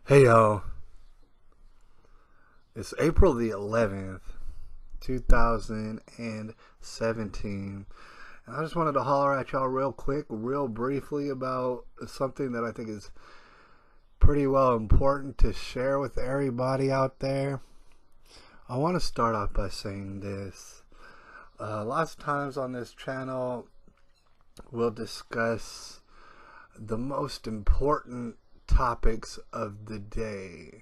Hey y'all, it's April the 11th, 2017, and I just wanted to holler at y'all real quick, real briefly about something that I think is pretty well important to share with everybody out there. I want to start off by saying this. Lots of times on this channel, we'll discuss the most important topics of the day.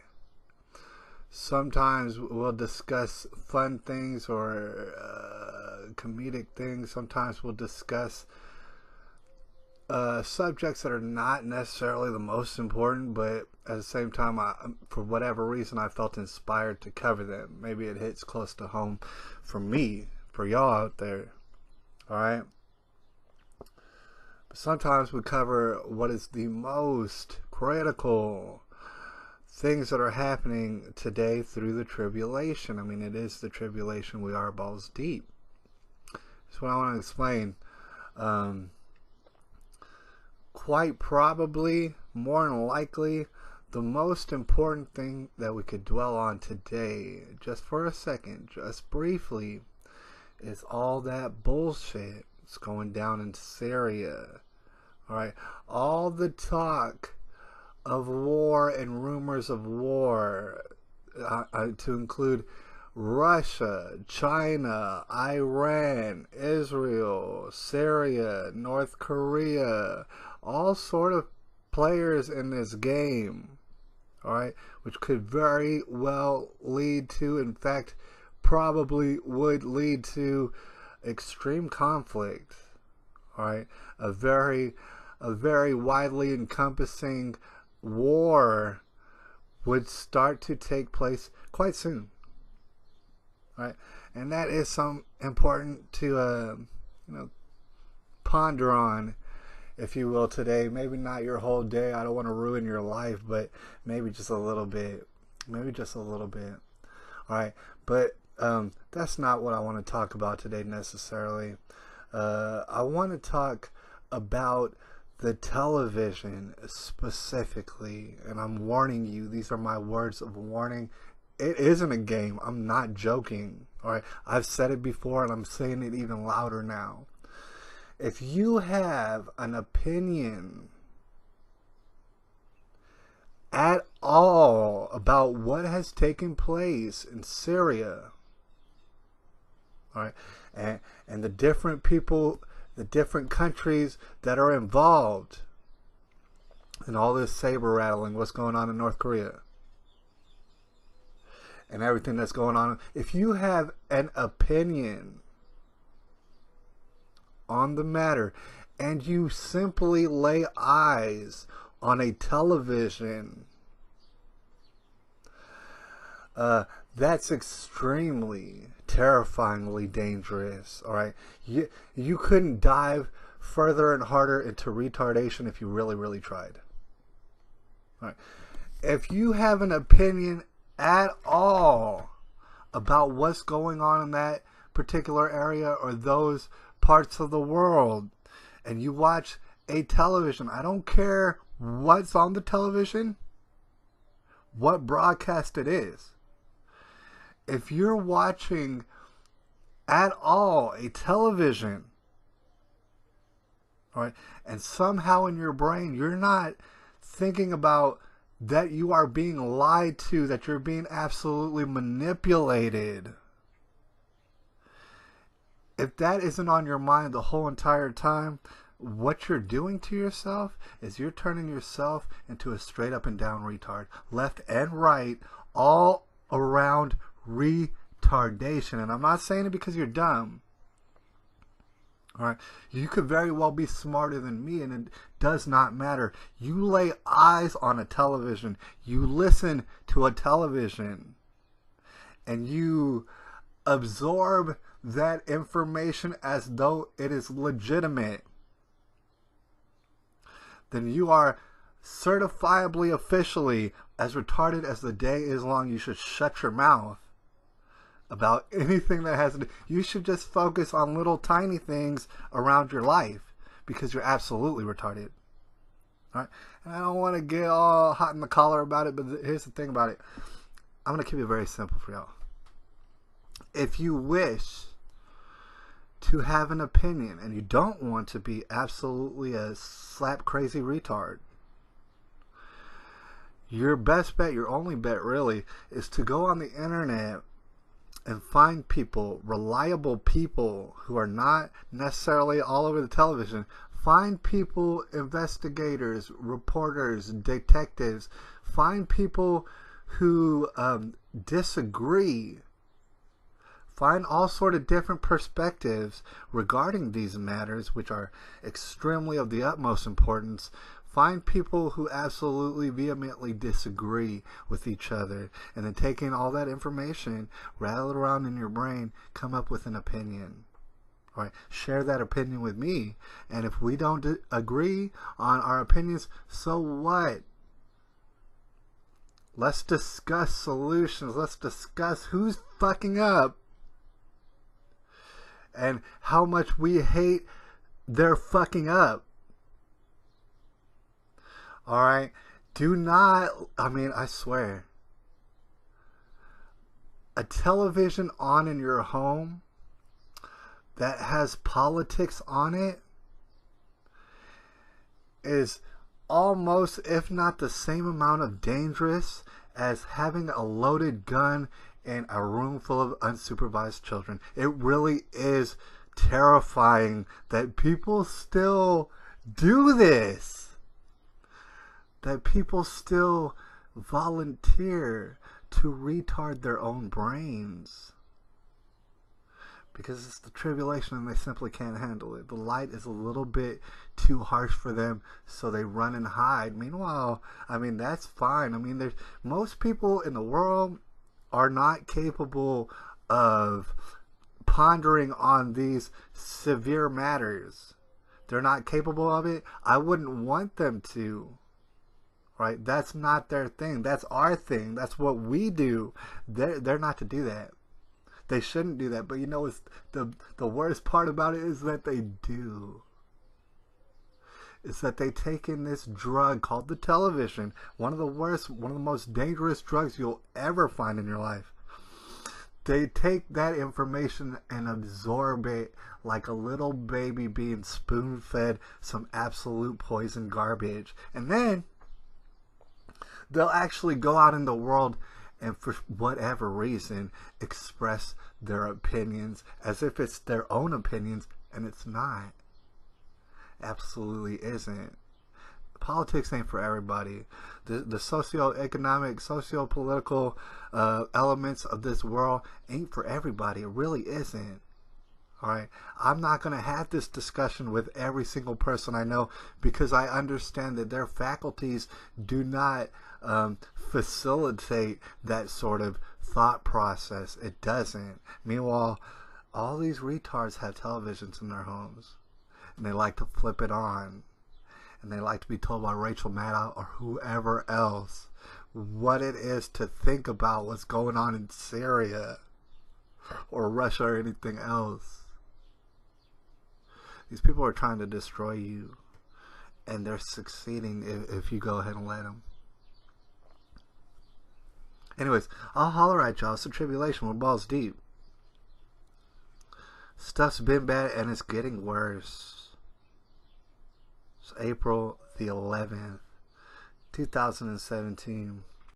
Sometimes we'll discuss fun things or comedic things. Sometimes we'll discuss subjects that are not necessarily the most important, but at the same time, for whatever reason, I felt inspired to cover them. Maybe it hits close to home for me, for y'all out there. All right. But sometimes we cover what is the most critical things that are happening today through the tribulation. I mean, it is the tribulation. We are balls deep. That's what I want to explain. Quite probably, more than likely, the most important thing that we could dwell on today, just for a second, just briefly, is all that bullshit that's going down in Syria. Alright? All the talk of war and rumors of war, to include Russia, China, Iran, Israel, Syria, North Korea, all sort of players in this game, all right, which could very well lead to, in fact, probably would lead to extreme conflict, all right, a very widely encompassing war would start to take place quite soon. Right, and that is some important to ponder on, if you will, today. Maybe not your whole day. I don't want to ruin your life, but maybe just a little bit. Maybe just a little bit. All right, but that's not what I want to talk about today necessarily. I want to talk about the television specifically, and I'm warning you. These are my words of warning. It isn't a game. I'm not joking. All right, I've said it before, and I'm saying it even louder now. If you have an opinion at all about what has taken place in Syria, all right, and the different people, the different countries that are involved in all this saber rattling, what's going on in North Korea, and everything that's going on, if you have an opinion on the matter and you simply lay eyes on a television, that's extremely, terrifyingly dangerous. All right, you couldn't dive further and harder into retardation if you really tried. All right, if you have an opinion at all about what's going on in that particular area or those parts of the world, and you watch a television, I don't care what's on the television, what broadcast it is. If you're watching at all a television, all right, and somehow in your brain you're not thinking about that you are being lied to, that you're being absolutely manipulated, if that isn't on your mind the whole entire time, what you're doing to yourself is you're turning yourself into a straight up and down retard. Left and right, all around retardation. And I'm not saying it because you're dumb. All right, you could very well be smarter than me, and it does not matter. You lay eyes on a television, you listen to a television, and you absorb that information as though it is legitimate, then you are certifiably, officially, as retarded as the day is long. You should shut your mouth about anything that has to. You should just focus on little tiny things around your life, because you're absolutely retarded. All right, and I don't want to get all hot in the collar about it, but here's the thing about it. I'm gonna keep it very simple for y'all. If you wish to have an opinion and you don't want to be absolutely a slap crazy retard, your best bet, your only bet really, is to go on the internet and find people, reliable people who are not necessarily all over the television. Find people, investigators, reporters, detectives. Find people who disagree. Find all sort of different perspectives regarding these matters, which are extremely of the utmost importance. Find people who absolutely vehemently disagree with each other, and then taking all that information, rattle it around in your brain, come up with an opinion. All right, share that opinion with me, and if we don't agree on our opinions, so what? Let's discuss solutions. Let's discuss who's fucking up and how much we hate their fucking up. Alright? Do not, I swear, a television on in your home that has politics on it is almost, if not the same amount of dangerous as having a loaded gun in a room full of unsupervised children. It really is terrifying that people still do this. That people still volunteer to retard their own brains. Because it's the tribulation and they simply can't handle it. The light is a little bit too harsh for them, so they run and hide. Meanwhile, that's fine. There's most people in the world are not capable of pondering on these severe matters. They're not capable of it. I wouldn't want them to. Right? That's not their thing. That's our thing. That's what we do. They're not to do that. They shouldn't do that. But you know what's the worst part about it is that they do. Is that they take in this drug called the television. One of the most dangerous drugs you'll ever find in your life. They take that information and absorb it like a little baby being spoon-fed some absolute poison garbage. And then they'll actually go out in the world and for whatever reason express their opinions as if it's their own opinions, and it's not. Absolutely isn't. Politics ain't for everybody. The socio-economic, socio-political elements of this world ain't for everybody. It really isn't. Alright? I'm not going to have this discussion with every single person I know because I understand that their faculties do not facilitate that sort of thought process. It doesn't. Meanwhile, all these retards have televisions in their homes. And they like to flip it on. And they like to be told by Rachel Maddow or whoever else what it is to think about what's going on in Syria or Russia or anything else. These people are trying to destroy you. And they're succeeding if you go ahead and let them. Anyways, I'll holler at y'all. It's a tribulation. We're balls deep. Stuff's been bad and it's getting worse. It's April the 11th, 2017.